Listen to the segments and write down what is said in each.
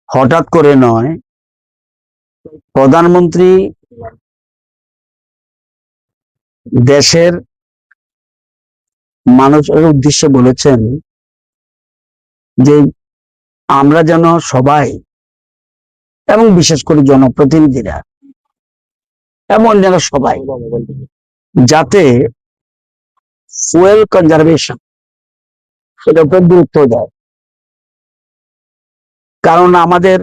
হঠাৎ করে নয়, প্রধানমন্ত্রী দেশের মানুষের উদ্দেশ্যে বলেছেন যে আমরা যেন সবাই এবং বিশেষ করে জনপ্রতিনিধিরা এবং অন্যান্য সবাই যাতে ফুয়েল কনজারভেশন সেটার উপর গুরুত্ব দেয়। কারণ আমাদের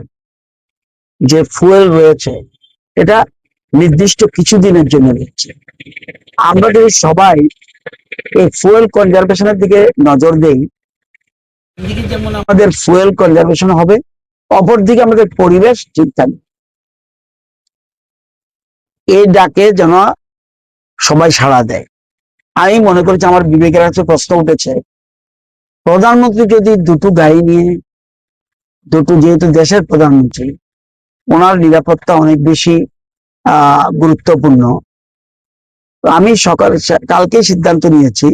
যে ফুয়েল রয়েছে এটা নির্দিষ্ট কিছুদিনের জন্য রয়েছে। আমরা যদি সবাই এই ফুয়েল কনজারভেশনের দিকে নজর দেই, একদিকে যেমন আমাদের ফুয়েল কনজারভেশন হবে, অপরদিকে আমাদের পরিবেশ ঠিক থাকবে। এই ডাকে যেন সবাই সাড়া দেয়। আমি মনে করছি আমার বিবেকের কাছে প্রশ্ন উঠেছে, প্রধানমন্ত্রী যদি দুটো গাড়ি নিয়ে যেহেতু দেশের প্রধানমন্ত্রী, ওনার নিরাপত্তা অনেক বেশি গুরুত্বপূর্ণ। আমি কালকে সিদ্ধান্ত নিয়েছি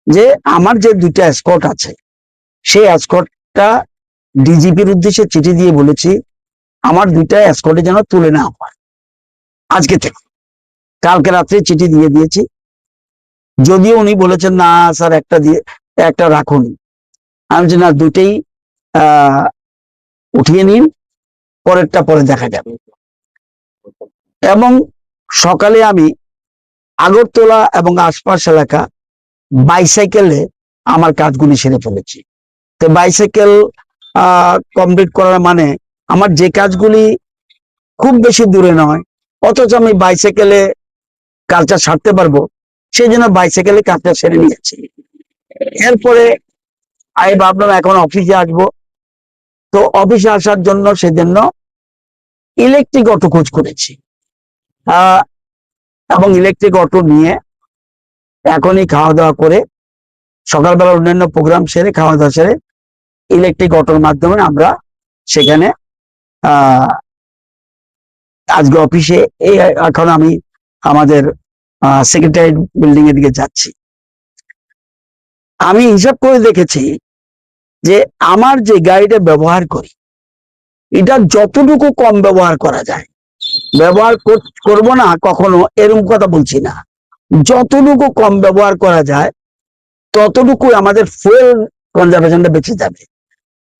যে আমার যে দুইটা এসকর্ট আছে সেই এসকর্টটা ডিজিপির উদ্দেশ্যে চিঠি দিয়ে বলেছি আমার দুইটা এসকর্টে যেন তুলে না হয় আজকে থেকে। কালকে রাত্রে চিঠি দিয়ে দিয়েছি, যদিও উনি বলেছেন না স্যার একটা রাখুন। আমি বলছি না, দুটেই উঠিয়ে নিন, পরেরটা পরে দেখা যাবে। এবং সকালে আমি আগরতলা এবং আশপাশ এলাকা বাইসাইকেলে আমার কাজগুলি সেরে ফেলেছি। তো বাইসাইকেল কমপ্লিট করার মানে আমার যে কাজগুলি খুব বেশি দূরে নয় অথচ আমি বাইসাইকেলে কাজটা সারতে পারবো, সেই জন্য বাইসাইকেলে কাজটা সেরে নিয়েছি। এরপরে আমি ভাবলাম এখন অফিসে আসবো, তো অফিসে আসার জন্য সেজন্য ইলেকট্রিক অটো খোঁজ করেছি এবং ইলেকট্রিক অটো নিয়ে এখনই খাওয়া দাওয়া করে সকালবেলা অন্যান্য প্রোগ্রাম সেরে খাওয়া দাওয়া সেরে ইলেকট্রিক অটোর মাধ্যমে আমরা সেখানে আজকে অফিসে এখন আমি আমাদের সেক্রেটারিয়েট বিল্ডিং এর দিকে যাচ্ছি। আমি হিসাব করে দেখেছি যে আমার যে গাড়িটা ব্যবহার করি এটা যতটুকু কম ব্যবহার করা যায়, ব্যবহার করব না কখনো এরকম কথা বলছি না, যতটুকু কম ব্যবহার করা যায় ততটুকু আমাদের ফুয়েল কনজারভেশনটা বেঁচে যাবে।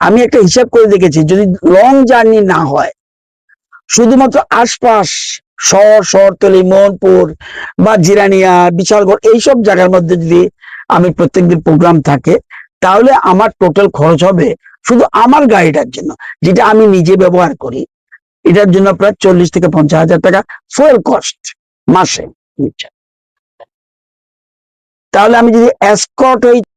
আমি একটা হিসাব করে দেখেছি, যদি লং জার্নি না হয়, শুধুমাত্র আশপাশ শহরতলি, মোহনপুর বা জিরানিয়া, বিশালগড় এইসব জায়গার মধ্যে যদি আমি প্রত্যেকদিন প্রোগ্রাম থাকে, তাহলে আমার টোটাল খরচ হবে শুধু আমার গাড়িটার জন্য, যেটা আমি নিজে ব্যবহার করি, এটার জন্য প্রায় 40 থেকে 50 হাজার টাকা ফুয়েল কস্ট মাসে। তাহলে আমি যদি এসকর্ট হই